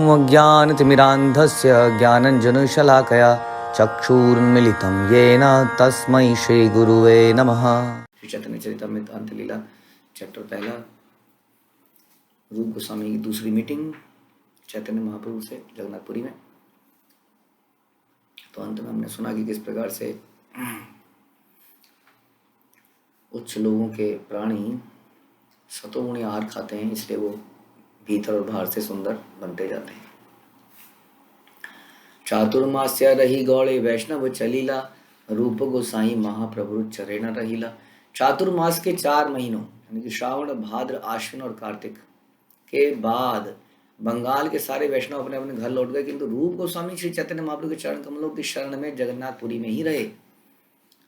अज्ञानतिमिरान्धस्य ज्ञानञ्जनशलाकया चक्षुरुन्मीलितं येन तस्मै श्रीगुरुवे नमः। श्री चैतन्य चरितामृत अंत लीला चैप्टर पहला, रूप गोस्वामी की दूसरी मीटिंग चैतन्य महाप्रभु से जगन्नाथपुरी में। तो अंत में हमने सुना कि किस प्रकार से उच्च लोगों के प्राणी सतोगुणी आहार खाते हैं, इसलिए वो भीतर और बाहर से सुंदर बनते जाते हैं। चातुर्मास्य रही गौड़े वैष्णव चलीला, रूप गोसाई महाप्रभु चरण रहीला। चातुर्मास के 4 महीनों यानी कि श्रावण, भाद्र, आश्विन और कार्तिक के बाद बंगाल के सारे वैष्णव अपने अपने घर लौट गए, किंतु रूप गोस्वामी श्री चैतन्य महाप्रभु के चरण कमलों की शरण में जगन्नाथपुरी में ही रहे।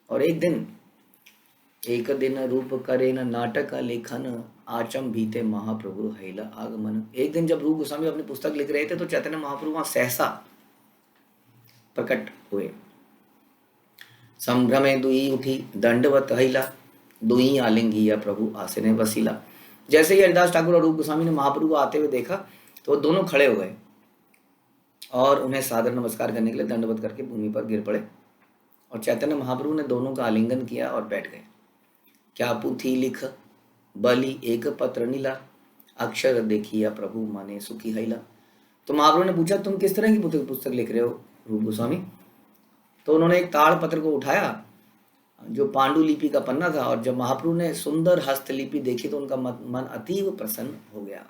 और एक दिन रूप करेन नाटक लेखन, आचम भीते महाप्रभु हैला आगमन। एक दिन जब रूप गोस्वामी अपनी पुस्तक लिख रहे थे तो चैतन्य महाप्रभु वहां सहसा प्रकट हुए। संभ्रमे दुई उठी दंडवत हैला, दुई आलिंगी या प्रभु आसने वसीला। जैसे ही हरिदास ठाकुर और रूप गोस्वामी ने महाप्रभु को आते हुए देखा तो वो दोनों खड़े हो गए और उन्हें सादर नमस्कार करने के लिए दंडवत करके भूमि पर गिर पड़े और चैतन्य महाप्रभु ने दोनों का आलिंगन किया और बैठ गए। क्या पुथी लिख बलि एक पत्र नीला, अक्षर देखिया प्रभु माने सुखी हैला। तो महाप्रभु ने पूछा, तुम किस तरह की पुस्तक लिख रहे हो रूप गोस्वामी? तो उन्होंने एक ताड़ पत्र को उठाया जो पांडुलिपि का पन्ना था, और जब महाप्रभु ने सुंदर हस्तलिपि देखी तो उनका मन अतीव प्रसन्न हो गया।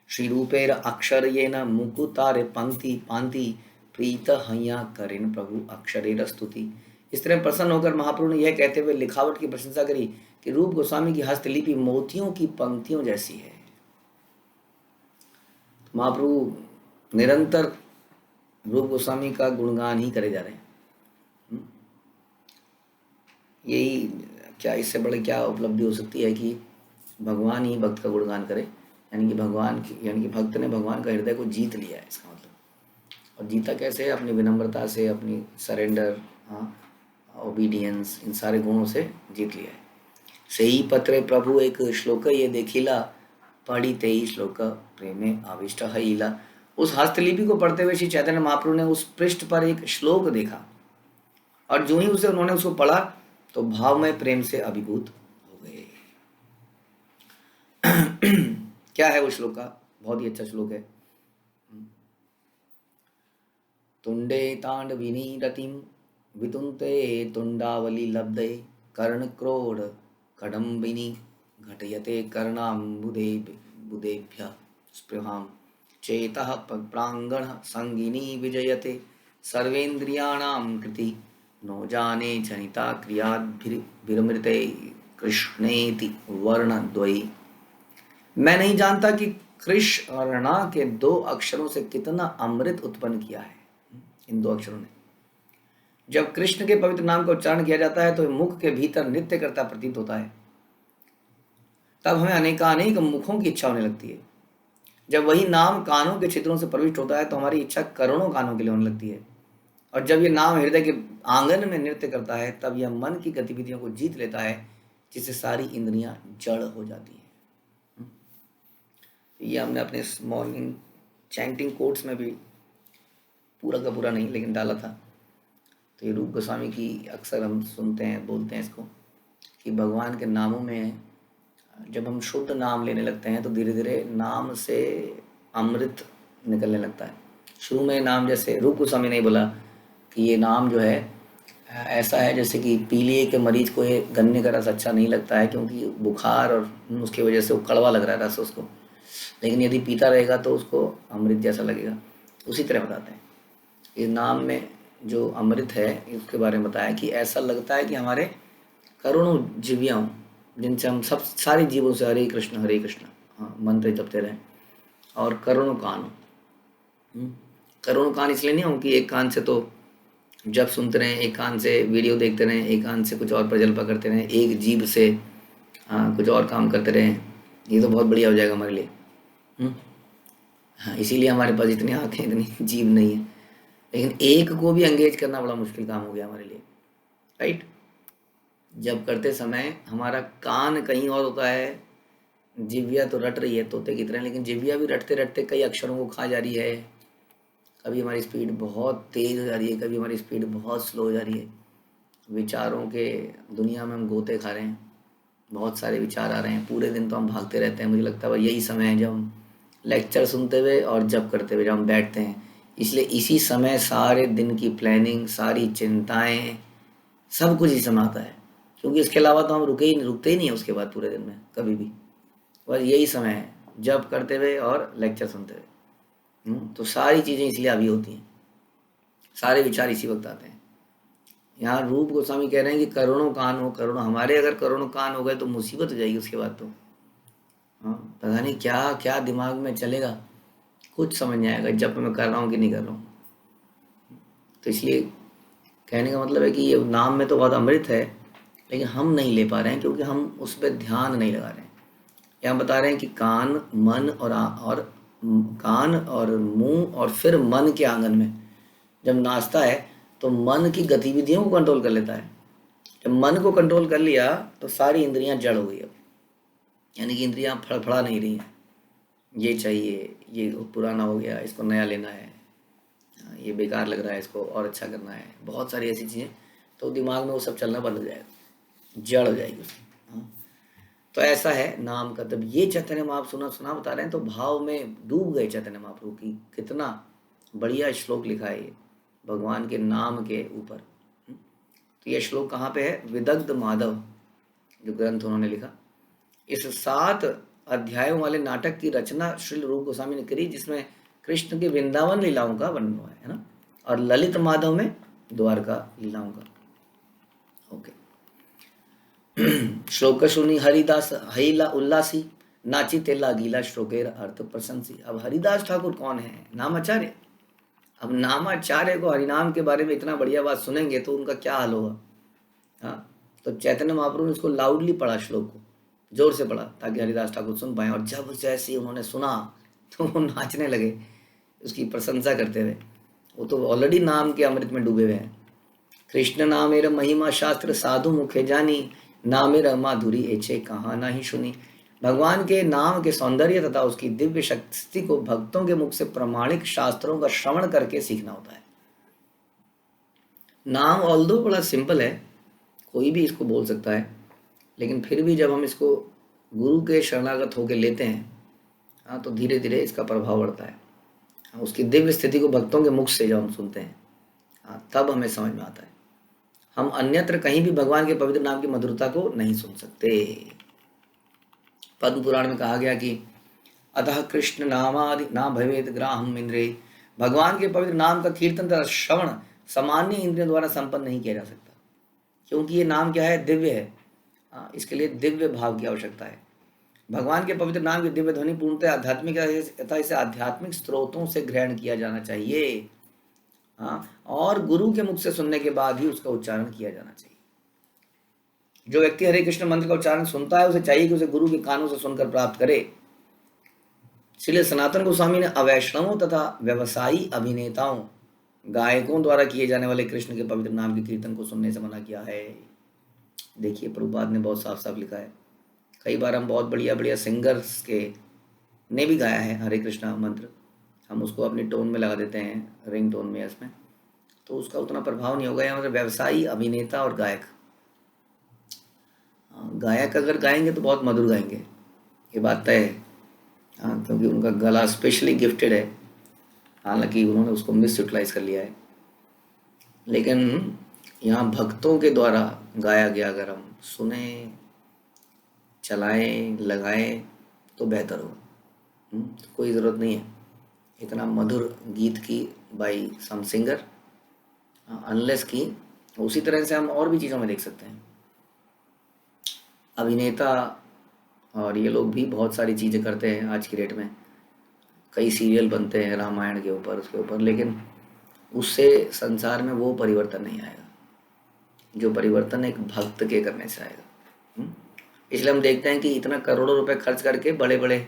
श्री रूपेर अक्षर ये न मुकुतारे पंक्ति पांति, प्रीत हैया करेन प्रभु अक्षरेर स्तुति। इस तरह प्रसन्न होकर महाप्रभु ने यह कहते हुए लिखावट की प्रशंसा करी कि रूप गोस्वामी की हस्तलिपि मोतियों की पंक्तियों जैसी है। महाप्रभु निरंतर रूप गोस्वामी का गुणगान ही करे जा रहे हैं। यही क्या, इससे बड़े क्या उपलब्धि हो सकती है कि भगवान ही भक्त का गुणगान करे, यानी कि भक्त ने भगवान का हृदय को जीत लिया है, इसका मतलब। और जीता कैसे? अपनी विनम्रता से, अपनी सरेंडर, ओबीडियंस, इन सारे गुणों से जीत लिया है। सही पत्रे प्रभु एक श्लोक ये देखिला, पढ़ी तेई श्लोक प्रेमे आविष्ट हईला। उस हस्तलिपि को पढ़ते हुए श्री चैतन्य महाप्रभु ने उस पृष्ठ पर एक श्लोक देखा और जो ही उन्होंने उसको पढ़ा तो भावमय प्रेम से अभिभूत हो गए। क्या है वो श्लोक का? बहुत ही अच्छा श्लोक है। तुंडे तांडविनी रतिम वितुंते तुंडावली लब्धे, कर्ण क्रोड कडम्बिनी घटयते कर्णाम्बुदेभ्य स्पृहाम, चेतः प्रांगण संगिनी विजयते, सर्वेन्द्रियाणां कृति नो जाने जनिता क्रियाद्भिर्मृते कृष्णेति वर्णद्वयी। मैं नहीं जानता कि कृष्ण और णा के 2 अक्षरों से कितना अमृत उत्पन्न किया है। इन 2 अक्षरों ने जब कृष्ण के पवित्र नाम का उच्चारण किया जाता है तो मुख के भीतर नृत्य करता प्रतीत होता है। तब हमें अनेकानेक मुखों की इच्छा होने लगती है। जब वही नाम कानों के छिद्रों से प्रविष्ट होता है तो हमारी इच्छा करोड़ों कानों के लिए होने लगती है। और जब ये नाम हृदय के आंगन में नृत्य करता है तब यह मन की गतिविधियों को जीत लेता है, जिससे सारी इंद्रियां जड़ हो जाती हैं। ये हमने अपने मॉर्निंग चैंटिंग कोट्स में भी पूरा का पूरा नहीं लेकिन डाला था। तो ये रूप गोस्वामी की अक्सर हम सुनते हैं, बोलते हैं इसको कि भगवान के नामों में जब हम शुद्ध नाम लेने लगते हैं तो धीरे धीरे नाम से अमृत निकलने लगता है। शुरू में नाम, जैसे रूप गोस्वामी ने बोला कि ये नाम जो है ऐसा है जैसे कि पीलिए के मरीज को ये गन्ने का रस अच्छा नहीं लगता है क्योंकि बुखार और उसकी वजह से वो कड़वा लग रहा है रस उसको, लेकिन यदि पीता रहेगा तो उसको अमृत जैसा लगेगा। उसी तरह बताते हैं इस नाम में जो अमृत है उसके बारे में बताया कि ऐसा लगता है कि हमारे करोड़ों जीवियाँ जिनसे हम सब सारे जीवों से हरे कृष्ण मंत्र जपते रहें, और करोड़ों कान इसलिए नहीं हो कि एक कान से तो जब सुनते रहें, एक कान से वीडियो देखते रहें, एक कान से कुछ और प्रजल्पा करते रहें, एक जीभ से कुछ और काम करते रहें, ये तो बहुत बढ़िया हो जाएगा हमारे लिए। इसीलिए हमारे पास इतनी आँखें, इतनी जीभ नहीं है। लेकिन एक को भी एंगेज करना बड़ा मुश्किल काम हो गया हमारे लिए, राइट। जब करते समय हमारा कान कहीं और होता है, जिव्या तो रट रही है तोते की तरह, लेकिन जिव्या भी रटते रटते कई अक्षरों को खा जा रही है। कभी हमारी स्पीड बहुत तेज हो जा रही है, कभी हमारी स्पीड बहुत स्लो हो जा रही है। विचारों के दुनिया में हम गोते खा रहे हैं, बहुत सारे विचार आ रहे हैं, पूरे दिन तो हम भागते रहते हैं। मुझे लगता है भाई यही समय है जब हम लेक्चर सुनते हुए और जब करते हुए जब हम बैठते हैं। इसलिए इसी समय सारे दिन की प्लानिंग, सारी चिंताएं, सब कुछ इसी समय आता है, क्योंकि इसके अलावा तो हम रुकते ही नहीं है उसके बाद पूरे दिन में कभी भी। बस यही समय है जब करते हुए और लेक्चर सुनते हुए। तो सारी चीज़ें इसलिए अभी होती हैं, सारे विचार इसी वक्त आते हैं। यहाँ रूप गोस्वामी कह रहे हैं कि करोड़ों कान हो, करोड़ों हमारे अगर करोड़ों कान हो गए तो मुसीबत हो जाएगी उसके बाद तो। हाँ, पता नहीं क्या क्या दिमाग में चलेगा, कुछ समझ नहीं आएगा जब मैं कर रहा हूँ कि नहीं कर रहा हूँ। तो इसलिए कहने का मतलब है कि ये नाम में तो बहुत अमृत है, लेकिन हम नहीं ले पा रहे हैं क्योंकि हम उस पर ध्यान नहीं लगा रहे हैं। यहाँ बता रहे हैं कि कान, मन और कान और मुंह और फिर मन के आंगन में जब नाचता है तो मन की गतिविधियों को कंट्रोल कर लेता है। जब मन को कंट्रोल कर लिया तो सारी इंद्रियां जड़ हो गई अब, यानी कि इंद्रियां फड़फड़ा नहीं रही हैं। ये चाहिए, ये पुराना हो गया, इसको नया लेना है, ये बेकार लग रहा है, इसको और अच्छा करना है, बहुत सारी ऐसी चीज़ें। तो दिमाग में वो सब चलना बंद हो जाएगा, जड़ हो जाएगी उसकी। हाँ, तो ऐसा है नाम का। तब ये चैतन्य महाप्रभु सुना बता रहे हैं तो भाव में डूब गए चैतन्य महाप्रभु की। कितना बढ़िया श्लोक लिखा है ये भगवान के नाम के ऊपर। तो ये श्लोक कहाँ पे है? विदग्ध माधव जो ग्रंथ उन्होंने लिखा, इस 7 अध्यायों वाले नाटक की रचना श्री रूप गोस्वामी ने करी, जिसमें कृष्ण के वृंदावन लीलाओं का वर्णन हुआ है ना, और ललित माधव में द्वारका लीलाओं का। ओके। श्लोक सुनी हरिदास हईला उल्लासी, नाची तेला गीला श्लोकेर अर्थ प्रशंसी। अब हरिदास ठाकुर कौन है? नामाचार्य। अब नामाचार्य को हरिनाम के बारे में इतना बढ़िया बात सुनेंगे तो उनका क्या हाल होगा। हाँ, तो चैतन्य महाप्रभु ने इसको लाउडली पढ़ा, श्लोक को जोर से पढ़ा ताकि हरिदास ठाकुर सुन पाए। और जब जैसे उन्होंने सुना तो वो नाचने लगे उसकी प्रशंसा करते हुए। वो तो ऑलरेडी नाम के अमृत में डूबे हुए हैं। कृष्ण नामेर महिमा शास्त्र साधु मुखे जानी, नामेर माधुरी एचे कहाँ नहीं सुनी। भगवान के नाम के सौंदर्य तथा उसकी दिव्य शक्ति को भक्तों के मुख से प्रमाणिक शास्त्रों का श्रवण करके सीखना होता है। नाम ऑल्दो बड़ा सिंपल है, कोई भी इसको बोल सकता है, लेकिन फिर भी जब हम इसको गुरु के शरणागत होकर लेते हैं, हाँ, तो धीरे धीरे इसका प्रभाव बढ़ता है। हाँ, उसकी दिव्य स्थिति को भक्तों के मुख से जब हम सुनते हैं, हाँ, तब हमें समझ में आता है। हम अन्यत्र कहीं भी भगवान के पवित्र नाम की मधुरता को नहीं सुन सकते। पद्म पुराण में कहा गया कि अतः कृष्ण नामादि ना भवेद ग्राहम इंद्रे। भगवान के पवित्र नाम का कीर्तन तथा श्रवण सामान्य इंद्रियों द्वारा संपन्न नहीं किया जा सकता, क्योंकि ये नाम क्या है? दिव्य है। हाँ, इसके लिए दिव्य भाव की आवश्यकता है। भगवान के पवित्र नाम की दिव्य ध्वनि पूर्णतः आध्यात्मिक तथा इसे आध्यात्मिक स्रोतों से ग्रहण किया जाना चाहिए। हाँ, और गुरु के मुख से सुनने के बाद ही उसका उच्चारण किया जाना चाहिए। जो व्यक्ति हरे कृष्ण मंत्र का उच्चारण सुनता है उसे चाहिए कि उसे गुरु के कानों से सुनकर प्राप्त करे। इसलिए सनातन गोस्वामी ने अवैष्णवों तथा व्यवसायी अभिनेताओं, गायकों द्वारा किए जाने वाले कृष्ण के पवित्र नाम के कीर्तन को सुनने से मना किया है। देखिए, प्रभुपाद ने बहुत साफ साफ लिखा है। कई बार हम बहुत बढ़िया बढ़िया सिंगर्स के ने भी गाया है हरे कृष्णा मंत्र, हम उसको अपनी टोन में लगा देते हैं, रिंग टोन में, इसमें तो उसका उतना प्रभाव नहीं होगा। मतलब व्यवसायी, अभिनेता और गायक, गायक अगर गाएंगे तो बहुत मधुर गाएंगे, ये बात तय है। हाँ, क्योंकि उनका गला स्पेशली गिफ्टेड है, हालांकि उन्होंने उसको मिस यूटिलाइज कर लिया है। लेकिन यहाँ भक्तों के द्वारा गाया गया अगर हम सुने, चलाएं, लगाएं तो बेहतर होगा। तो कोई ज़रूरत नहीं है इतना मधुर गीत की बाई सम सिंगर, अनलेस की उसी तरह से हम और भी चीज़ों में देख सकते हैं। अभिनेता और ये लोग भी बहुत सारी चीज़ें करते हैं आज की डेट में, कई सीरियल बनते हैं रामायण के ऊपर, उसके ऊपर, लेकिन उससे संसार में वो परिवर्तन नहीं आएगा जो परिवर्तन एक भक्त के करने से आएगा। इसलिए हम देखते हैं कि इतना करोड़ों रुपए खर्च करके बड़े बड़े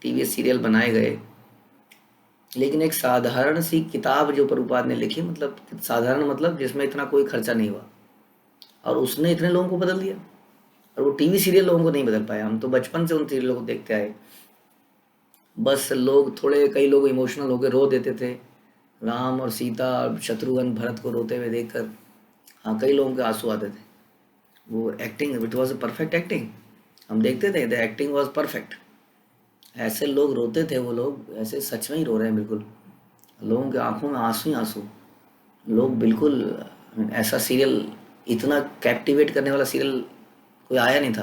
टीवी सीरियल बनाए गए, लेकिन एक साधारण सी किताब जो प्रभुपाद ने लिखी, मतलब साधारण मतलब जिसमें इतना कोई खर्चा नहीं हुआ, और उसने इतने लोगों को बदल दिया। और वो टीवी सीरियल लोगों को नहीं बदल पाया। हम तो बचपन से उन सीरियलों को देखते आए। बस लोग थोड़े, कई लोग इमोशनल होकर रो देते थे, राम और सीता और शत्रुघ्न भरत को रोते हुए देखकर। हाँ, कई लोगों के आंसू आते थे। वो acting, it was a perfect acting. हम देखते थे, द एक्टिंग वॉज परफेक्ट। ऐसे लोग रोते थे, वो लोग ऐसे सच में ही रो रहे हैं बिल्कुल, लोगों के आंखों में आंसू ही आंसू। लोग बिल्कुल, ऐसा सीरियल, इतना कैप्टिवेट करने वाला सीरियल कोई आया नहीं था।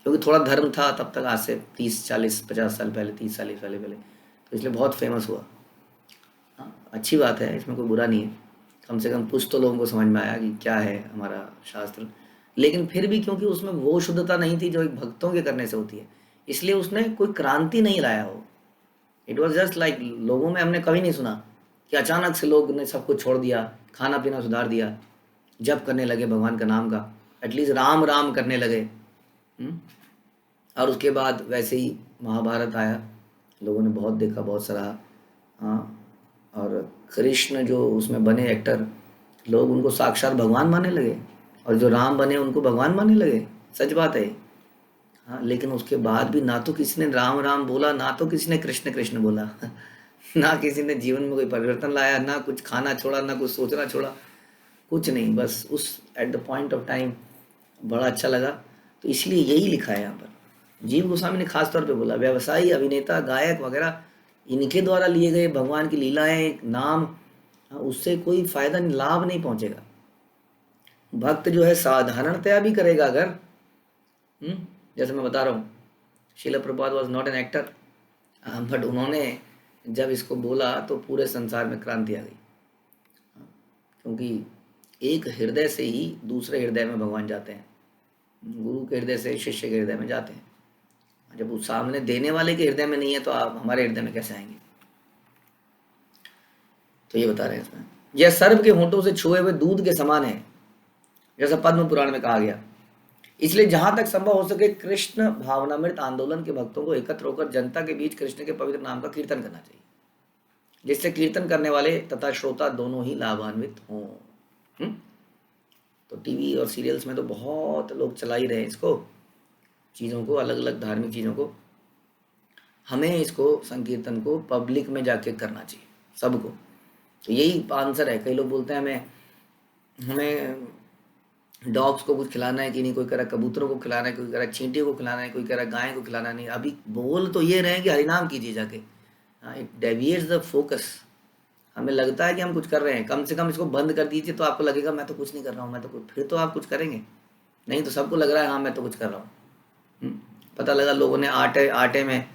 क्योंकि थोड़ा धर्म था तब तक, आज से 30 40 50 साल पहले, 30 साल पहले पहले, तो इसलिए बहुत फेमस हुआ। हाँ, अच्छी बात है, इसमें कोई बुरा नहीं है। कम से कम कुछ तो लोगों को समझ में आया कि क्या है हमारा शास्त्र। लेकिन फिर भी क्योंकि उसमें वो शुद्धता नहीं थी जो एक भक्तों के करने से होती है, इसलिए उसने कोई क्रांति नहीं लाया हो। इट वॉज जस्ट लाइक, लोगों में हमने कभी नहीं सुना कि अचानक से लोग ने सब कुछ छोड़ दिया, खाना पीना सुधार दिया, जप करने लगे भगवान का नाम का, एटलीस्ट राम राम करने लगे। और उसके बाद वैसे ही महाभारत आया, लोगों ने बहुत देखा, बहुत सराहा। हाँ, और कृष्ण जो उसमें बने एक्टर, लोग उनको साक्षात भगवान मानने लगे, और जो राम बने उनको भगवान मानने लगे। सच बात है। हाँ, लेकिन उसके बाद भी ना तो किसी ने राम राम बोला, ना तो किसी ने कृष्ण कृष्ण बोला ना किसी ने जीवन में कोई परिवर्तन लाया, ना कुछ खाना छोड़ा, ना कुछ सोचना छोड़ा, कुछ नहीं। बस उस at the point of time बड़ा अच्छा लगा, तो इसलिए यही लिखा है यहाँ पर। जीव गोस्वामी ने खास तौर पे बोला, व्यवसायी, अभिनेता, गायक वगैरह, इनके द्वारा लिए गए भगवान की लीलाएं, नाम, उससे कोई फायदा, लाभ नहीं पहुंचेगा। भक्त जो है साधारणतया भी करेगा अगर, जैसे मैं बता रहा हूँ, Srila Prabhupada was not an actor, but उन्होंने जब इसको बोला तो पूरे संसार में क्रांति आ गई। क्योंकि एक हृदय से ही दूसरे हृदय में भगवान जाते हैं, गुरु के हृदय से शिष्य के हृदय में जाते हैं। जब उस सामने देने वाले के हृदय में नहीं है तो आप हमारे हृदय में कैसे आएंगे? तो ये बता रहे हैं इसमें, यह सर्व के होंठों से छुए हुए दूध के समान है, जैसा पद्म पुराण में कहा गया। इसलिए जहां तक संभव हो सके कृष्ण भावनामृत आंदोलन के भक्तों को एकत्र होकर जनता के बीच कृष्ण के पवित्र नाम का कीर्तन करना चाहिए, जिससे कीर्तन करने वाले तथा श्रोता दोनों ही लाभान्वित हों। तो टीवी और सीरियल्स में तो बहुत लोग चला ही रहे हैं इसको, चीज़ों को, अलग अलग धार्मिक चीज़ों को। हमें इसको, संकीर्तन को पब्लिक में जाके करना चाहिए सबको। तो यही आंसर है। कई लोग बोलते हैं हमें डॉग्स को कुछ खिलाना है कि नहीं, कोई कह रहा कबूतरों को खिलाना है, कोई कह रहा चींटियों को खिलाना है, कोई कह रहा गाय को खिलाना नहीं। अभी बोल तो ये रहे हैं कि हरिनाम कीजिए जाके। It deviates the focus. हमें लगता है कि हम कुछ कर रहे हैं, कम से कम इसको बंद कर दीजिए तो आपको लगेगा मैं तो कुछ नहीं कर रहा हूँ, मैं तो कुछ, फिर तो आप कुछ करेंगे। नहीं तो सबको लग रहा है हाँ मैं तो कुछ कर रहा हूँ। पता लगा लोगों ने आटे में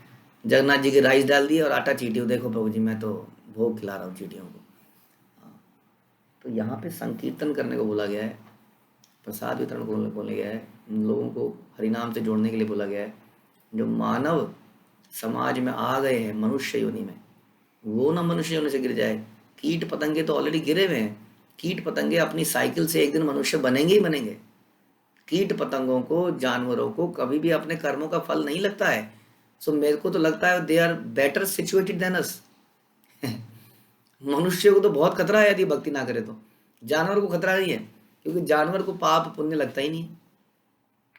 जगन्नाथ जी के राइस डाल दिए और आटा चींटियों, देखो प्रभु जी मैं तो भोग खिला रहा हूँ चींटियों को। तो यहाँ पे संकीर्तन करने को बोला गया है, प्रसाद वितरण को बोला गया है, लोगों को हरिनाम से जोड़ने के लिए बोला गया है। जो मानव समाज में आ गए हैं मनुष्य योनि में, वो ना मनुष्य योनि से गिर जाए। कीट पतंगे तो ऑलरेडी गिरे हुए हैं। कीट पतंगे अपनी साइकिल से एक दिन मनुष्य बनेंगे ही बनेंगे। कीट पतंगों को, जानवरों को कभी भी अपने कर्मों का फल नहीं लगता है। सो मेरे को तो लगता है they are better situated than us. मनुष्य को तो बहुत खतरा है यदि भक्ति ना करे तो। जानवर को खतरा नहीं है, क्योंकि जानवर को पाप पुण्य लगता ही नहीं।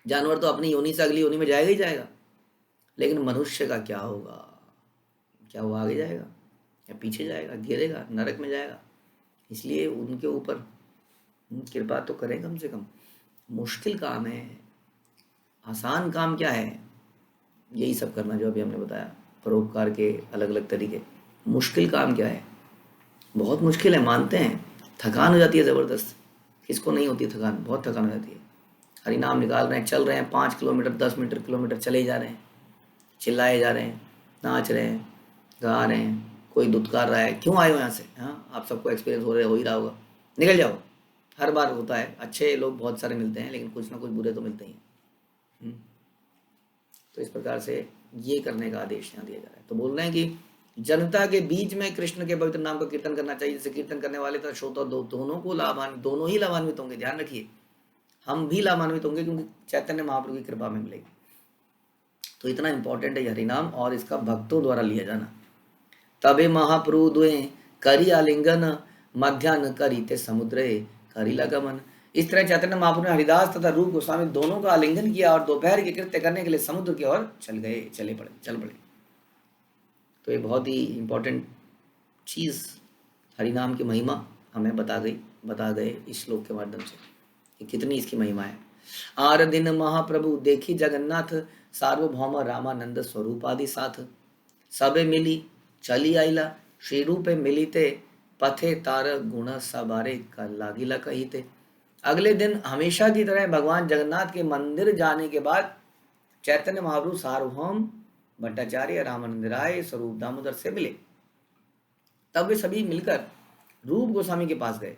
जानवर तो अपनी योनि से अगली योनि में जाएगा ही जाएगा। लेकिन मनुष्य का क्या होगा? क्या वो आगे जाएगा या पीछे जाएगा, गिरेगा, नरक में जाएगा? इसलिए उनके ऊपर कृपा तो करें कम से कम। मुश्किल काम है, आसान काम क्या है? यही सब करना जो अभी हमने बताया, परोपकार के अलग अलग तरीके। मुश्किल काम क्या है? बहुत मुश्किल है, मानते हैं। थकान हो जाती है ज़बरदस्त। किसको नहीं होती थकान? बहुत थकान हो जाती है। हरिनाम निकाल रहे हैं, चल रहे हैं, 5 किलोमीटर 10 मीटर किलोमीटर चले जा रहे हैं, चिल्लाए जा रहे हैं, नाच रहे हैं, गा रहे हैं, कोई दुत्कार रहा है, क्यों आए हो यहाँ से? हाँ, आप सबको एक्सपीरियंस हो ही रहा होगा। निकल जाओ। हर बार होता है। अच्छे लोग बहुत सारे मिलते हैं, लेकिन कुछ ना कुछ बुरे तो मिलते ही हैं। तो इस प्रकार से ये करने का आदेश यहाँ दिया जा रहा है। तो बोल रहे हैं कि जनता के बीच में कृष्ण के पवित्र नाम का कीर्तन करना चाहिए, जिससे कीर्तन करने वाले तथा श्रोता दोनों को लाभान्वित, दोनों ही लाभान्वित होंगे। ध्यान रखिए, हम भी लाभान्वित होंगे, क्योंकि चैतन्य महाप्रभु की कृपा में मिलेगी। तो इतना इंपॉर्टेंट है हरिनाम, और इसका भक्तों द्वारा लिया जाना। तबे महाप्रभु दुए करी आलिंगन, मध्यान्ह करी ते समुद्रे करी लगमन। इस तरह चैतन्य महाप्रभु ने हरिदास तथा रूप गोस्वामी दोनों का आलिंगन किया और दोपहर के कृत्य करने के लिए समुद्र की ओर चल पड़े। तो ये बहुत ही इम्पोर्टेंट चीज़ हरिनाम की महिमा हमें बता गए इस श्लोक के माध्यम से कि कितनी इसकी महिमा है। आर दिन महाप्रभु देखी जगन्नाथ, सार्वभौम रामानंद स्वरूप आदि साथ, सबे मिली चली आइला, श्री रूपे मिलिते पथे तार गुण सबारे कर लागिला कहिते। अगले दिन हमेशा की तरह भगवान जगन्नाथ के मंदिर जाने के बाद चैतन्य महाप्रभु सार्वभौम भट्टाचार्य रामानंद राय स्वरूप दामोदर से मिले। तब वे सभी मिलकर रूप गोस्वामी के पास गए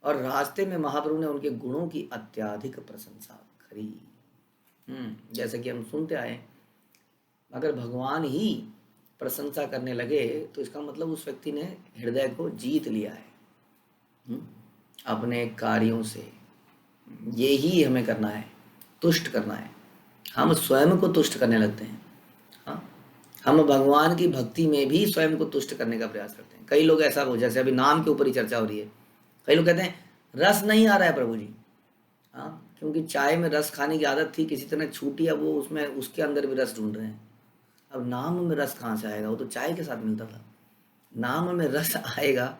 और रास्ते में महाप्रभु ने उनके गुणों की अत्यधिक प्रशंसा करी। जैसे कि हम सुनते आए, अगर भगवान ही प्रशंसा करने लगे तो इसका मतलब उस व्यक्ति ने हृदय को जीत लिया है अपने कार्यों से। ये ही हमें करना है, तुष्ट करना है। हम स्वयं को तुष्ट करने लगते हैं। हाँ, हम भगवान की भक्ति में भी स्वयं को तुष्ट करने का प्रयास करते हैं। कई लोग ऐसा हो, जैसे अभी नाम के ऊपर ही चर्चा हो रही है, कई लोग कहते हैं रस नहीं आ रहा है प्रभु जी। हाँ, क्योंकि चाय में रस खाने की आदत थी, किसी तरह छूटी, अब वो उसमें उसके अंदर भी रस ढूंढ रहे हैं। अब नाम में रस कहाँ से आएगा? वो तो चाय के साथ मिलता था। नाम में रस आएगा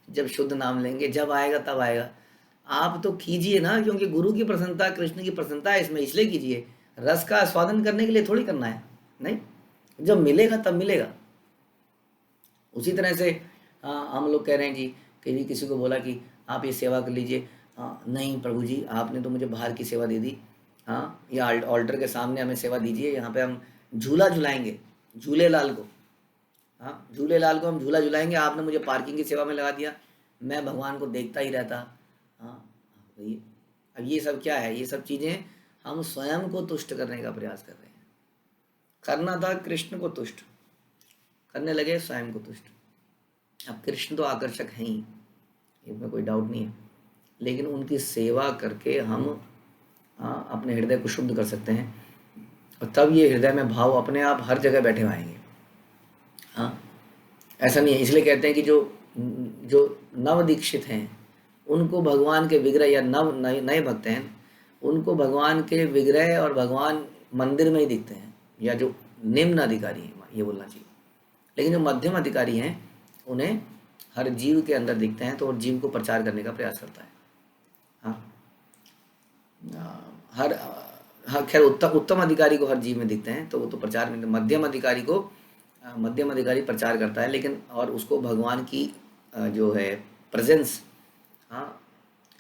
जब शुद्ध नाम लेंगे, जब आएगा तब आएगा। आप तो कीजिए ना, क्योंकि गुरु की प्रसन्नता, कृष्ण की प्रसन्नता है इसमें, इसलिए कीजिए। रस का आस्वादन करने के लिए थोड़ी करना है, नहीं, जब मिलेगा तब मिलेगा। उसी तरह से हम लोग कह रहे हैं जी, कि किसी को बोला कि आप ये सेवा कर लीजिए, नहीं प्रभु जी आपने तो मुझे बाहर की सेवा दे दी, हाँ या ऑल्टर के सामने हमें सेवा दीजिए, यहाँ पे हम झूला झुलाएंगे झूलेलाल को। हाँ, झूलेलाल को हम झूला झुलाएंगे, आपने मुझे पार्किंग की सेवा में लगा दिया, मैं भगवान को देखता ही रहता। हाँ भैया, अब ये सब क्या है? ये सब चीज़ें हम स्वयं को तुष्ट करने का प्रयास कर रहे हैं। करना था कृष्ण को तुष्ट, करने लगे स्वयं को तुष्ट। अब कृष्ण तो आकर्षक हैं ही, इसमें कोई डाउट नहीं है, लेकिन उनकी सेवा करके हम अपने हृदय को शुद्ध कर सकते हैं, और तब ये हृदय में भाव अपने आप हर जगह बैठे आएंगे। हाँ, ऐसा नहीं है। इसलिए कहते हैं कि जो नव दीक्षित हैं उनको भगवान के विग्रह, या नए भक्त हैं उनको भगवान के विग्रह और भगवान मंदिर में ही दिखते हैं, या जो निम्न अधिकारी हैं ये बोलना चाहिए। लेकिन जो मध्यम अधिकारी हैं उन्हें हर जीव के अंदर दिखते हैं, तो वो जीव को प्रचार करने का प्रयास करता है। हाँ, खैर उत्तम अधिकारी को हर जीव में दिखते हैं, तो वो तो प्रचार में। मध्यम अधिकारी प्रचार करता है, लेकिन और उसको भगवान की जो है प्रेजेंस, हाँ,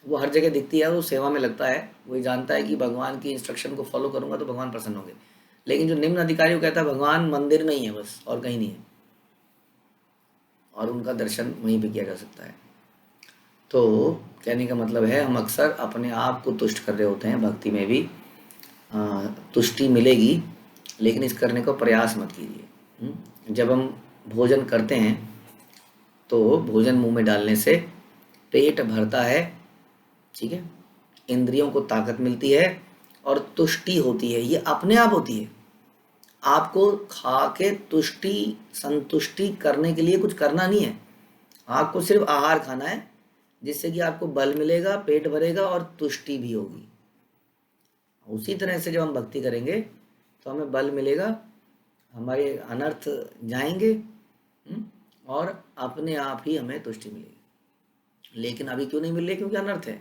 वो हर जगह दिखती है, वो सेवा में लगता है, वो जानता है कि भगवान की इंस्ट्रक्शन को फॉलो करूंगा तो भगवान प्रसन्न होंगे। लेकिन जो निम्न अधिकारी वो कहता है भगवान मंदिर में ही है बस, और कहीं नहीं है, और उनका दर्शन वहीं पे किया जा सकता है। तो कहने का मतलब है, हम अक्सर अपने आप को तुष्ट कर रहे होते हैं। भक्ति में भी तुष्टि मिलेगी, लेकिन इस करने का प्रयास मत कीजिए। जब हम भोजन करते हैं तो भोजन मुंह में डालने से पेट भरता है, ठीक है, इंद्रियों को ताकत मिलती है और तुष्टि होती है, ये अपने आप होती है। आपको खा के संतुष्टि करने के लिए कुछ करना नहीं है, आपको सिर्फ आहार खाना है, जिससे कि आपको बल मिलेगा, पेट भरेगा और तुष्टि भी होगी। उसी तरह से जब हम भक्ति करेंगे तो हमें बल मिलेगा, हमारे अनर्थ जाएंगे, और अपने आप ही हमें तुष्टि मिलेगी। लेकिन अभी क्यों नहीं मिल रही? क्योंकि अनर्थ है।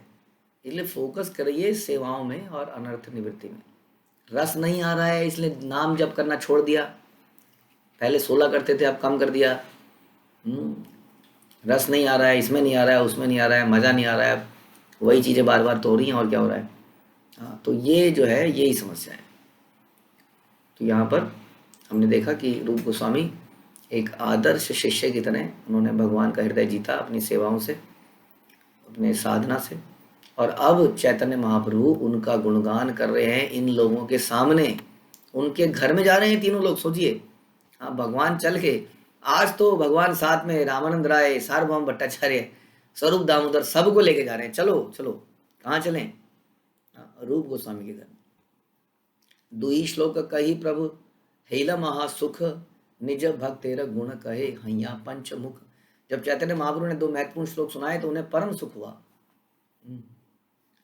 इसलिए फोकस करिए सेवाओं में और अनर्थ निवृत्ति में। रस नहीं आ रहा है इसलिए नाम जप करना छोड़ दिया, पहले 16 करते थे, अब कम कर दिया। रस नहीं आ रहा है, इसमें नहीं आ रहा है, उसमें नहीं आ रहा है, मज़ा नहीं आ रहा है, वही चीज़ें बार बार तो हो रही हैं, और क्या हो रहा है? हाँ, तो ये जो है यही समस्या है। तो यहाँ पर हमने देखा कि रूप गोस्वामी एक आदर्श शिष्य की तरह उन्होंने भगवान का हृदय जीता अपनी सेवाओं से, अपने साधना से, और अब चैतन्य महाप्रभु उनका गुणगान कर रहे हैं इन लोगों के सामने। उनके घर में जा रहे हैं तीनों लोग, सोचिए। हाँ, भगवान चल के, आज तो भगवान साथ में रामानंद राय, सार्वभौम भट्टाचार्य, स्वरूप दामोदर, सबको लेके जा रहे हैं। चलो चलो, कहाँ चलें? रूप गोस्वामी के घर। दुई श्लोक कही प्रभु हेला महासुख, निज भक्तेर गुण कहे हैया पंचमुख। जब चैतन्य महाप्रभु ने 2 महत्वपूर्ण श्लोक सुनाए तो उन्हें परम सुख हुआ।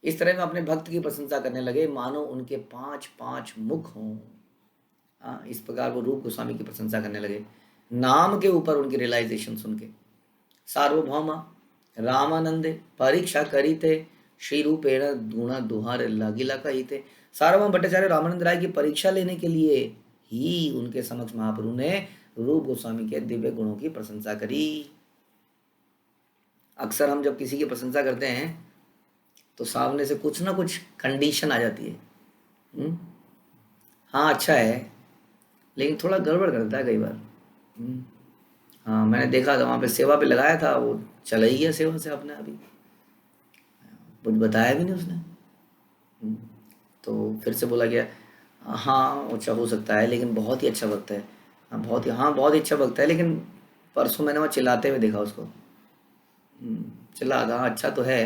इस तरह में अपने भक्त की प्रशंसा करने लगे मानो उनके 5 मुख हों। इस प्रकार वो रूप गोस्वामी की प्रशंसा करने लगे, नाम के ऊपर उनकी रियलाइजेशन सुन के। सार्वभौम रामानंदे परीक्षा करीते श्री रूपेण गुण दुहार लगिला कहीते। सार्वभौम भट्टाचार्य रामानंद राय की परीक्षा लेने के लिए ही उनके समक्ष महाप्रभु ने रूप गोस्वामी के दिव्य गुणों की प्रशंसा करी। अक्सर हम जब किसी की प्रशंसा करते हैं तो सामने से कुछ ना कुछ कंडीशन आ जाती है। हाँ अच्छा है, लेकिन थोड़ा गड़बड़ करता है कई बार। हाँ मैंने देखा था, वहाँ पे सेवा पे लगाया था, वो चला ही गया सेवा से अपने अभी, कुछ बताया भी नहीं उसने। तो फिर से बोला गया हाँ अच्छा हो सकता है, लेकिन बहुत ही अच्छा वक्त है। बहुत ही अच्छा वक्त है, लेकिन परसों मैंने वहाँ चिल्लाते हुए देखा उसको। चिल्ला रहा था, हाँ अच्छा तो है,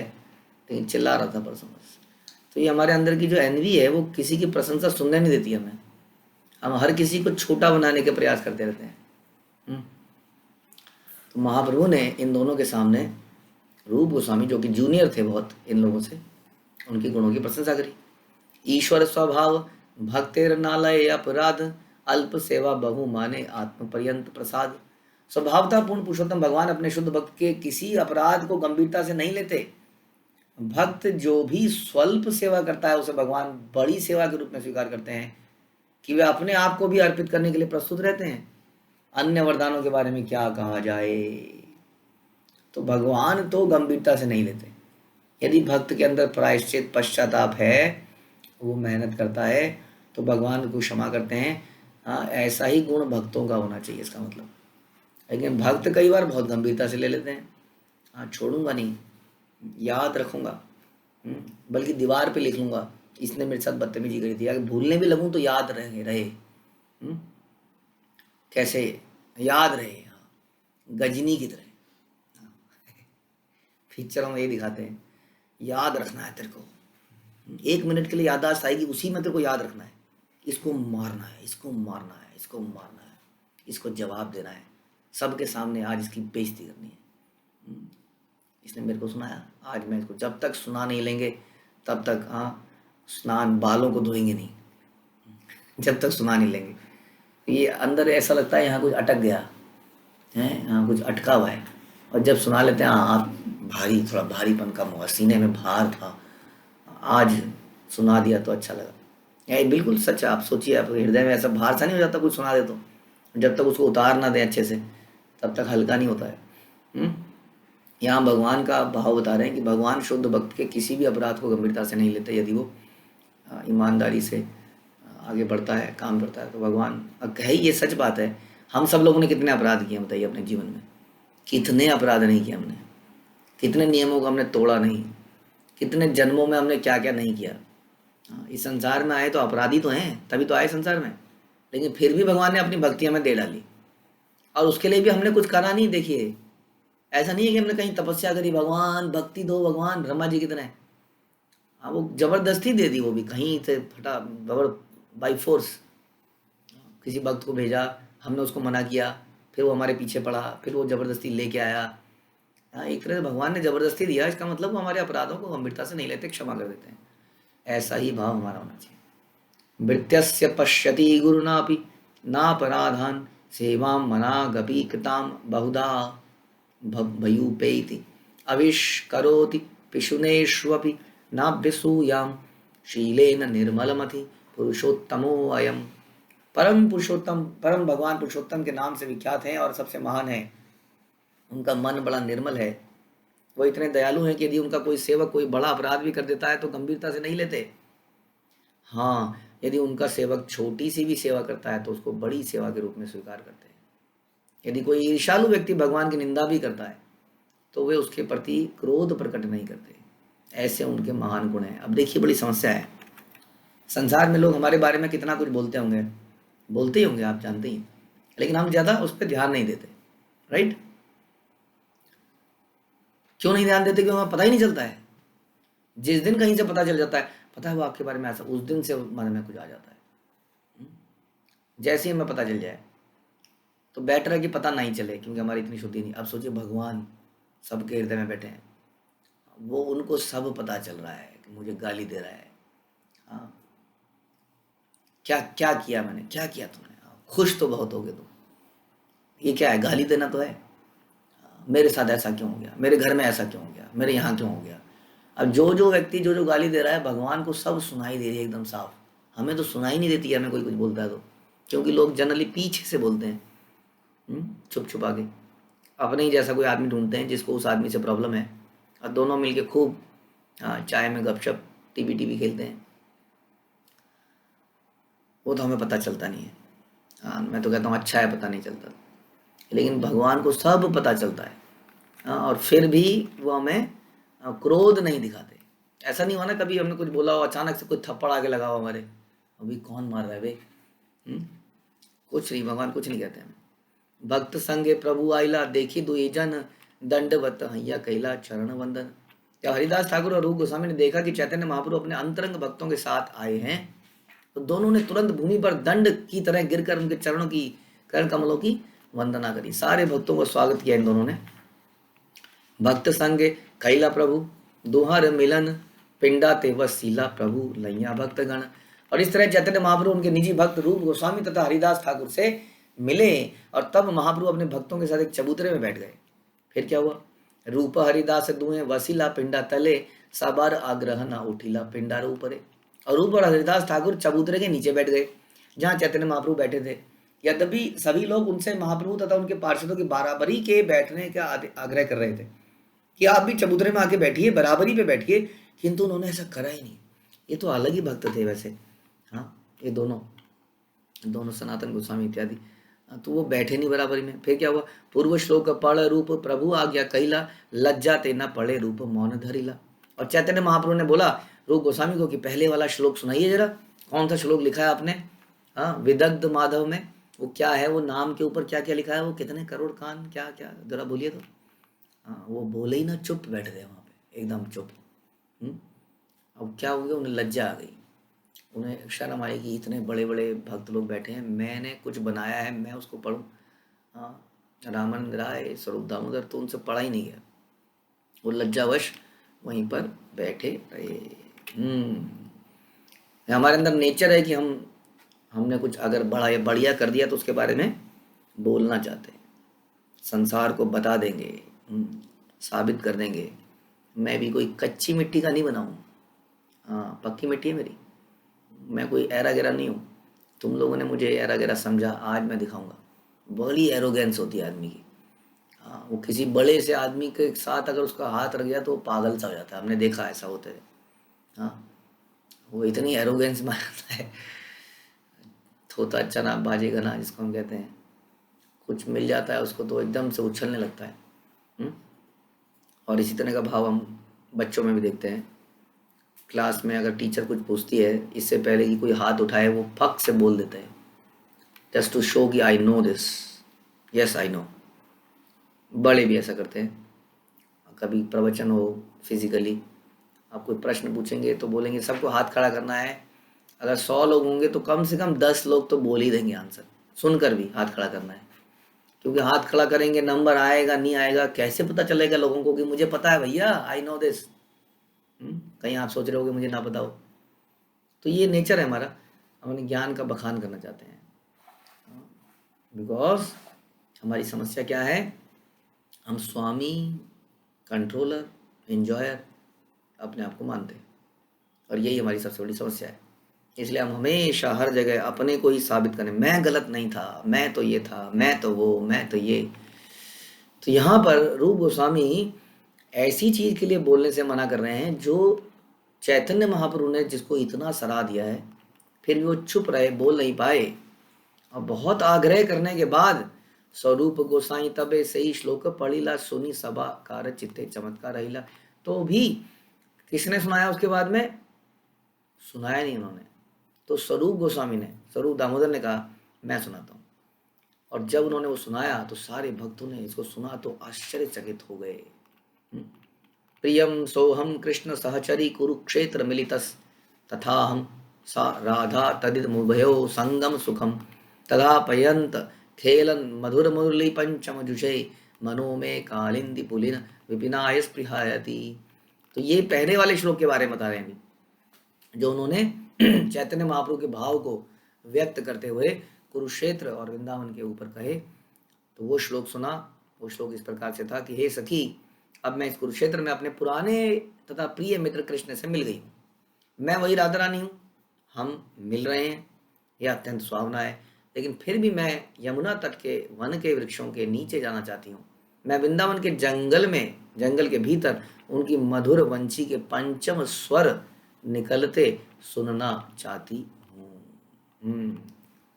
लेकिन चिल्ला रहा था परसों बस। तो ये हमारे अंदर की जो एनवी है वो किसी की प्रशंसा सुनने नहीं देती हमें। हम हर किसी को छोटा बनाने के प्रयास करते रहते हैं। तो महाप्रभु ने इन दोनों के सामने रूप गोस्वामी, जो कि जूनियर थे बहुत इन लोगों से, उनके गुणों की प्रशंसा करी। ईश्वर स्वभाव भक्तेर नालय अपराध अल्प सेवा बहु माने आत्म पर्यंत प्रसाद। स्वभावता पूर्ण पुरुषोत्तम भगवान अपने शुद्ध भक्त के किसी अपराध को गंभीरता से नहीं लेते। भक्त जो भी स्वल्प सेवा करता है उसे भगवान बड़ी सेवा के रूप में स्वीकार करते हैं कि वे अपने आप को भी अर्पित करने के लिए प्रस्तुत रहते हैं। अन्य वरदानों के बारे में क्या कहा जाए। तो भगवान तो गंभीरता से नहीं लेते। यदि भक्त के अंदर प्रायश्चित पश्चाताप है, वो मेहनत करता है, तो भगवान को क्षमा करते हैं। हाँ ऐसा ही गुण भक्तों का होना चाहिए इसका मतलब। लेकिन भक्त कई बार बहुत गंभीरता से ले लेते हैं। हाँ छोड़ूंगा नहीं, याद रखूंगा, बल्कि दीवार पे लिख लूंगा इसने मेरे साथ बदतमीजी करी थी, अगर भूलने भी लगूं तो याद रहे। कैसे याद रहे, गजनी की तरह। पिक्चरों में ये दिखाते हैं, याद रखना है तेरे को, 1 मिनट के लिए याददाश्त आएगी, उसी में तेरे को याद रखना है, इसको मारना है, इसको मारना है, इसको मारना है, इसको जवाब देना है, सबके सामने आज इसकी बेइज्जती करनी है। इसने मेरे को सुनाया, आज मैं इसको, जब तक सुना नहीं लेंगे तब तक स्नान, बालों को धोएंगे नहीं, जब तक सुना नहीं लेंगे। ये अंदर ऐसा लगता है यहाँ कुछ अटक गया है, यहाँ कुछ अटका हुआ है, और जब सुना लेते हैं आप भारी, थोड़ा भारीपन कम हुआ, सीने में भार था, आज सुना दिया तो अच्छा लगा। ये बिल्कुल सच है। आप सोचिए, आप हृदय में ऐसा भार सा नहीं हो जाता कुछ सुना दे तो, जब तक उसको उतार ना दें अच्छे से तब तक हल्का नहीं होता है। यहाँ भगवान का भाव बता रहे हैं कि भगवान शुद्ध भक्त के किसी भी अपराध को गंभीरता से नहीं लेते। यदि वो ईमानदारी से आगे बढ़ता है, काम करता है, तो भगवान कहे, ये सच बात है। हम सब लोगों ने कितने अपराध किए बताइए अपने जीवन में, कितने अपराध नहीं किए हमने, कितने नियमों को हमने तोड़ा नहीं, कितने जन्मों में हमने क्या क्या नहीं किया। इस संसार में आए तो अपराधी तो हैं, तभी तो आए संसार में, लेकिन फिर भी भगवान ने अपनी भक्ति हमें दे डाली, और उसके लिए भी हमने कुछ करा नहीं। देखिए ऐसा नहीं है कि हमने कहीं तपस्या करी, भगवान भक्ति दो, भगवान ब्रह्मा जी की तरह। वो जबरदस्ती दे दी, वो भी कहीं से फटा बाई फोर्स। किसी भक्त को भेजा, हमने उसको मना किया, फिर वो हमारे पीछे पड़ा, फिर वो जबरदस्ती लेके आया। एक तरह से भगवान ने जबरदस्ती दिया, इसका मतलब वो हमारे अपराधों को गंभीरता से नहीं लेते, क्षमा कर देते हैं। ऐसा ही भाव हमारा होना चाहिए। भृत्यस्य पश्यति गुरुनापि नापराधान सेवां मनागपि कृतां बहुधा भयूपेति अविष्करोति पिशुनेष्वपि नाभ्यसूयां शीलेन निर्मलमति पुरुषोत्तमो अयम। परम पुरुषोत्तम, परम भगवान पुरुषोत्तम के नाम से विख्यात हैं और सबसे महान है। उनका मन बड़ा निर्मल है, वो इतने दयालु हैं कि यदि उनका कोई सेवक कोई बड़ा अपराध भी कर देता है तो गंभीरता से नहीं लेते। हाँ यदि उनका सेवक छोटी सी भी सेवा करता है तो उसको बड़ी सेवा के रूप में स्वीकार करते हैं। यदि कोई ईर्ष्यालु व्यक्ति भगवान की निंदा भी करता है तो वे उसके प्रति क्रोध प्रकट नहीं करते। ऐसे उनके महान गुण हैं। अब देखिए बड़ी समस्या है, संसार में लोग हमारे बारे में कितना कुछ बोलते होंगे, बोलते ही होंगे, आप जानते ही, लेकिन हम ज़्यादा उस पर ध्यान नहीं देते। राइट? क्यों नहीं ध्यान देते? क्यों? हमें पता ही नहीं चलता है। जिस दिन कहीं से पता चल जाता है, पता है वो आपके बारे में ऐसा, उस दिन से मन में कुछ आ जाता है। जैसे ही हमें पता चल जाए तो बेटर है कि पता नहीं चले, क्योंकि हमारी इतनी शुद्धि नहीं। अब सोचिए भगवान सबके हृदय में बैठे हैं, वो उनको सब पता चल रहा है मुझे गाली दे रहा है। हाँ, क्या क्या किया मैंने, क्या किया तुमने? खुश तो बहुत हो गए तुम, ये क्या है, गाली देना तो है। मेरे साथ ऐसा क्यों हो गया, मेरे घर में ऐसा क्यों हो गया, मेरे यहाँ क्यों हो गया? अब जो जो व्यक्ति जो जो गाली दे रहा है, भगवान को सब सुनाई दे रही है एकदम साफ। हमें तो सुनाई नहीं देती है, हमें कोई कुछ बोलता है तो, क्योंकि लोग जनरली पीछे से बोलते हैं, छुप छुपा के। अपने ही जैसा कोई आदमी ढूंढते हैं जिसको उस आदमी से प्रॉब्लम है, और दोनों मिलके खूब चाय में गपशप टीवी टीवी खेलते हैं। वो तो हमें पता चलता नहीं है। हाँ, मैं तो कहता हूँ अच्छा है पता नहीं चलता, लेकिन भगवान को सब पता चलता है। हाँ, और फिर भी वो हमें क्रोध नहीं दिखाते। ऐसा नहीं हुआ ना कभी हमने कुछ बोला हो, अचानक से कोई थप्पड़ आके लगा हो हमारे, अभी कौन मार रहा है बे? हम्म? कुछ नहीं, भगवान कुछ नहीं कहते हमें। भक्त संगे प्रभु आइला, देखी दुई जन दंडवत हैया कैला चरण वंदन। जब हरिदास ठाकुर और रूप गोस्वामी ने देखा कि चैतन्य महाप्रभु अपने अंतरंग भक्तों के साथ आए हैं, तो दोनों ने तुरंत भूमि पर दंड की तरह गिरकर उनके चरणों की, करण कमलों की वंदना करी। सारे भक्तों को स्वागत किया इन दोनों ने। भक्त संगे कैला प्रभु दोहर मिलन, पिंडा ते वसीला प्रभु लैया भक्त गण। और इस तरह चैतन्य महाप्रभु उनके निजी भक्त रूप गोस्वामी तथा हरिदास ठाकुर से मिले, और तब महाप्रभु अपने भक्तों के साथ एक चबूतरे में बैठ गए। फिर क्या हुआ? रूप हरिदास दुए वसीला पिंडा तले, सबार आग्रह न उठिला पिंडा ऊपरे। और रूप और हरिदास ठाकुर चबूतरे के नीचे बैठ गए जहाँ चैतन्य महाप्रभु बैठे थे। यद्यपि सभी लोग उनसे महाप्रभु तथा उनके पार्षदों की बराबरी के बैठने का आग्रह कर रहे थे कि आप भी चबूतरे में आके बैठिए, बराबरी पे बैठिए, किंतु उन्होंने ऐसा करा ही नहीं। ये तो अलग ही भक्त थे वैसे। हाँ, ये दोनों दोनों सनातन गोस्वामी इत्यादि, तो वो बैठे नहीं बराबरी में। फिर क्या हुआ? पूर्व श्लोक पढ़ रूप प्रभु आज्ञा कैला, लज्जा ते न पढ़े रूप मौन धरिला। और चैतन्य महाप्रभु ने बोला रूप गोस्वामी को कि पहले वाला श्लोक सुनाइए जरा। कौन सा श्लोक लिखा है आपने? हाँ, विदग्ध माधव में वो क्या है, वो नाम के ऊपर क्या क्या लिखा है, वो कितने करोड़ कान, क्या क्या, जरा बोलिए तो। हाँ, वो बोले ही ना, चुप बैठ गए वहाँ पे, एकदम चुप। अब क्या हो गया, उन्हें लज्जा आ गई, उन्हें शर्म आई कि इतने बड़े बड़े भक्त लोग बैठे हैं, मैंने कुछ बनाया है, मैं उसको पढ़ूं। हाँ, रामानंद राय, स्वरूप दामोदर, तो उनसे पढ़ा ही नहीं गया। वो लज्जावश वहीं पर बैठे रहे। हमारे अंदर नेचर है कि हमने कुछ अगर बड़ा या बढ़िया कर दिया तो उसके बारे में बोलना चाहते हैं, संसार को बता देंगे, साबित कर देंगे। मैं भी कोई कच्ची मिट्टी का नहीं बना हूँ, हाँ, पक्की मिट्टी है मेरी। मैं कोई ऐरा गैरा नहीं हूँ। तुम लोगों ने मुझे ऐरा गैरा समझा, आज मैं दिखाऊंगा। बड़ी एरोगेंस होती है आदमी की। हाँ, वो किसी बड़े से आदमी के साथ अगर उसका हाथ रख गया तो वो पागल सा हो जाता है, हमने देखा ऐसा होते है। हाँ, वो इतनी एरोगेंस मारता है, थोता चना बाजे गना जिसको हम कहते हैं, कुछ मिल जाता है उसको तो एकदम से उछलने लगता है। और इसी तरह का भाव हम बच्चों में भी देखते हैं। क्लास में अगर टीचर कुछ पूछती है, इससे पहले कि कोई हाथ उठाए वो फक से बोल देते हैं, जस्ट टू शो कि I know this, yes I know. बड़े भी ऐसा करते हैं। कभी प्रवचन हो फिजिकली, आप कोई प्रश्न पूछेंगे तो बोलेंगे सबको हाथ खड़ा करना है। अगर 100 लोग होंगे तो कम से कम 10 लोग तो बोल ही देंगे आंसर, सुनकर भी हाथ खड़ा करना है। क्योंकि हाथ खड़ा करेंगे, नंबर आएगा नहीं आएगा कैसे पता चलेगा लोगों को कि मुझे पता है भैया, आई नो दिस। कहीं आप सोच रहे हो कि मुझे ना पता हो। तो ये नेचर है हमारा, हम अपने ज्ञान का बखान करना चाहते हैं। बिकॉज हमारी समस्या क्या है, हम स्वामी, कंट्रोलर, एंजॉयर अपने आप को मानते हैं, और यही हमारी सबसे बड़ी समस्या है। इसलिए हम हमेशा हर जगह अपने को ही साबित करें, मैं गलत नहीं था, मैं तो ये था, मैं तो वो, मैं तो ये। तो यहाँ पर रूप गोस्वामी ऐसी चीज के लिए बोलने से मना कर रहे हैं जो चैतन्य महाप्रभु ने जिसको इतना सराह दिया है, फिर भी वो चुप रहे, बोल नहीं पाए। और बहुत आग्रह करने के बाद स्वरूप गोसाई तबे सही श्लोक पढ़ीला, सुनी सभा कार चित्ते चमत्कार रहीला। तो भी किसने सुनाया उसके बाद में? सुनाया नहीं उन्होंने। तो स्वरूप गोस्वामी ने, स्वरूप दामोदर ने कहा मैं सुनाता हूँ। और जब उन्होंने वो सुनाया तो सारे भक्तों ने इसको सुना तो आश्चर्यचकित हो गए। प्रियम सोहम कृष्ण सहचरी कुरुक्षेत्र मिलितस, तथा हम सा राधा तदित मुभयो संगम सुखम, तथा पयंत खेलन मधुर मुरली पंचम जुषे, मनो में कालिंदी पुलिन विपिनाय स्पृहायति। तो ये पहले वाले श्लोक के बारे में बता रहे हैं अभी, जो उन्होंने चैतन्य महाप्रभु के भाव को व्यक्त करते हुए कुरुक्षेत्र और वृंदावन के ऊपर कहे। तो वो श्लोक सुना। वो श्लोक इस प्रकार से था कि हे सखी, अब मैं इस कुरुक्षेत्र में अपने पुराने तथा प्रिय मित्र कृष्ण से मिल गई हूँ। मैं वही राधा रानी हूँ, हम मिल रहे हैं, यह अत्यंत सुहावना है। लेकिन फिर भी मैं यमुना तट के वन के वृक्षों के नीचे जाना चाहती हूँ। मैं वृंदावन के जंगल के भीतर उनकी मधुर वंशी के पंचम स्वर निकलते सुनना चाहती हूँ।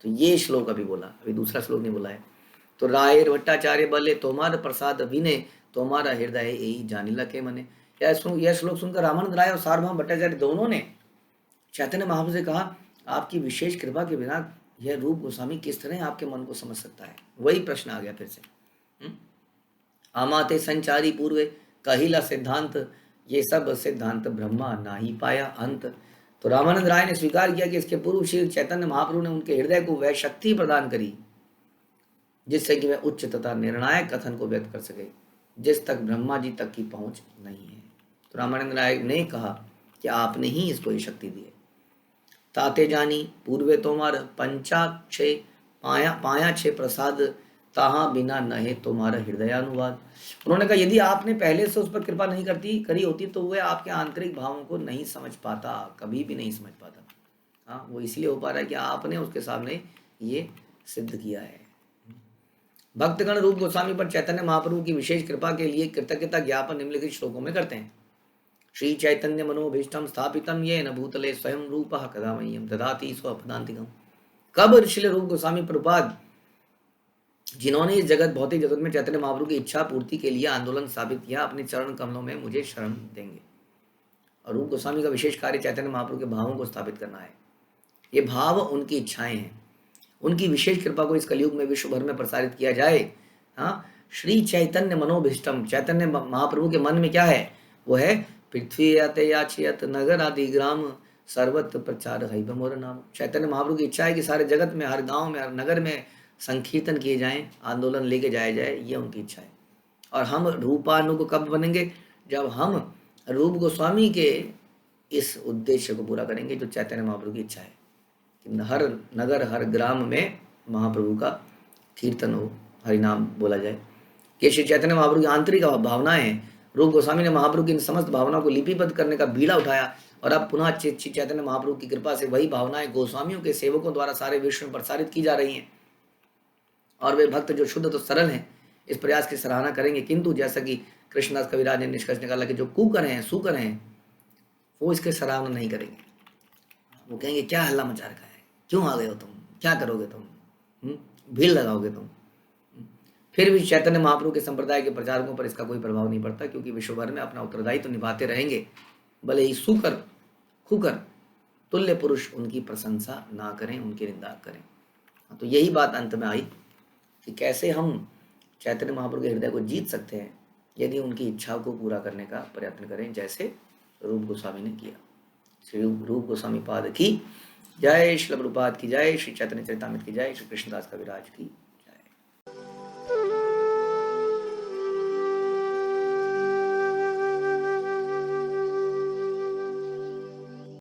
तो ये श्लोक अभी बोला, अभी दूसरा श्लोक नहीं बोला है। तो राय भट्टाचार्य बोले, तुम्हारा प्रसाद विनय तुम्हारा हृदय यही जानिला के मने। यह श्लोक सुनकर रामानंद राय और सार्वभौम भट्टाचार्य दोनों ने चैतन्य महाप्रभु से कहा, आपकी विशेष कृपा के बिना यह रूप गोस्वामी किस तरह आपके मन को समझ सकता है। वही प्रश्न आ गया फिर से। आमाते संचारी पूर्वे कहिला सिद्धांत, ये सब सिद्धांत ब्रह्मा ना ही पाया अंत। तो रामानंद राय ने स्वीकार किया कि इसके पूर्व श्री चैतन्य महाप्रभु ने उनके हृदय को वह शक्ति प्रदान करी जिससे कि वह उच्च तथा निर्णायक कथन को व्यक्त कर सके, जिस तक ब्रह्मा जी तक की पहुंच नहीं है। तो रामानंद राय ने कहा कि आपने ही इसको ये शक्ति दी है। ताते जानी पूर्वे तोमार पंचाक्षे पाया छे प्रसाद, ताहा बिना नहे तुम्हारा हृदयानुवाद। उन्होंने कहा, यदि आपने पहले से उस पर कृपा नहीं करी होती तो वह आपके आंतरिक भावों को नहीं समझ पाता, कभी भी नहीं समझ पाता। हाँ, वो इसलिए हो पा रहा है कि आपने उसके सामने ये सिद्ध किया है। भक्तगण रूप गोस्वामी पर चैतन्य महाप्रभु की विशेष कृपा के लिए कृतज्ञता ज्ञापन निम्नलिखित श्लोकों में करते हैं। श्री चैतन्य मनोभीष्टम स्थापितम येन भूतले स्वयं रूपः कदा मह्यं ददाति स्वपदान्तिकम्। कब श्री रूप गोस्वामी प्रभुपाद, जिन्होंने इस भौतिक जगत में चैतन्य महाप्रभु की इच्छा पूर्ति के लिए आंदोलन स्थापित किया, अपने चरण कमलों में मुझे शरण देंगे। और रूप गोस्वामी का विशेष कार्य चैतन्य महाप्रभु के भावों को स्थापित करना है। ये भाव उनकी इच्छाएं हैं। उनकी विशेष कृपा को इस कलयुग में विश्व भर में प्रसारित किया जाए। हाँ, श्री चैतन्य मनोभीष्टम, चैतन्य महाप्रभु के मन में क्या है? वो है पृथ्वी याचयत नगर आदि ग्राम सर्वत्र प्रचार है मोर नाम। चैतन्य महाप्रभु की इच्छा है कि सारे जगत में, हर गांव में, हर नगर में संकीर्तन किए जाएं, आंदोलन लेके जाया जाए, ये उनकी इच्छा है। और हम रूपानु कब बनेंगे? जब हम रूप गोस्वामी के इस उद्देश्य को पूरा करेंगे जो चैतन्य महाप्रभु की इच्छा है कि हर नगर, हर ग्राम में महाप्रभु का कीर्तन हो, हरिनाम बोला जाए। कि श्री चैतन्य महाप्रभु की आंतरिक भावनाएं हैं। रूप गोस्वामी ने महाप्रभु की इन समस्त भावनाओं को लिपिबद्ध करने का बीड़ा उठाया और अब पुनः श्री चैतन्य महाप्रभु की कृपा से वही भावनाएं गोस्वामियों के सेवकों द्वारा सारे विश्व में प्रसारित की जा रही हैं। और वे भक्त जो शुद्ध तो सरल हैं इस प्रयास की सराहना करेंगे, किंतु जैसा कि कृष्णदास कविराज ने निष्कर्ष निकाला कि जो कुकर हैं, सूकर हैं, वो इसके सराहना नहीं करेंगे। वो कहेंगे, क्या हल्ला मचा रखा है, क्यों आ गए हो तुम, क्या करोगे तुम, भीड़ लगाओगे तुम। फिर भी चैतन्य महाप्रभु के संप्रदाय के प्रचारकों पर इसका कोई प्रभाव नहीं पड़ता, क्योंकि विश्व भर में अपना उत्तरदायित्व तो निभाते रहेंगे, भले ही सूकर खुकर तुल्य पुरुष उनकी प्रशंसा ना करें, उनकी निंदा करें। तो यही बात अंत में आई कि कैसे हम चैतन्य महाप्रभु के हृदय को जीत सकते हैं यदि उनकी इच्छा को पूरा करने का प्रयत्न करें, जैसे रूप गोस्वामी ने किया। श्री रूप गोस्वामी पाद की जय, श्री प्रभुपाद की जय, श्री चैतन्य चरितामृत की जय, श्री कृष्णदास कविराज की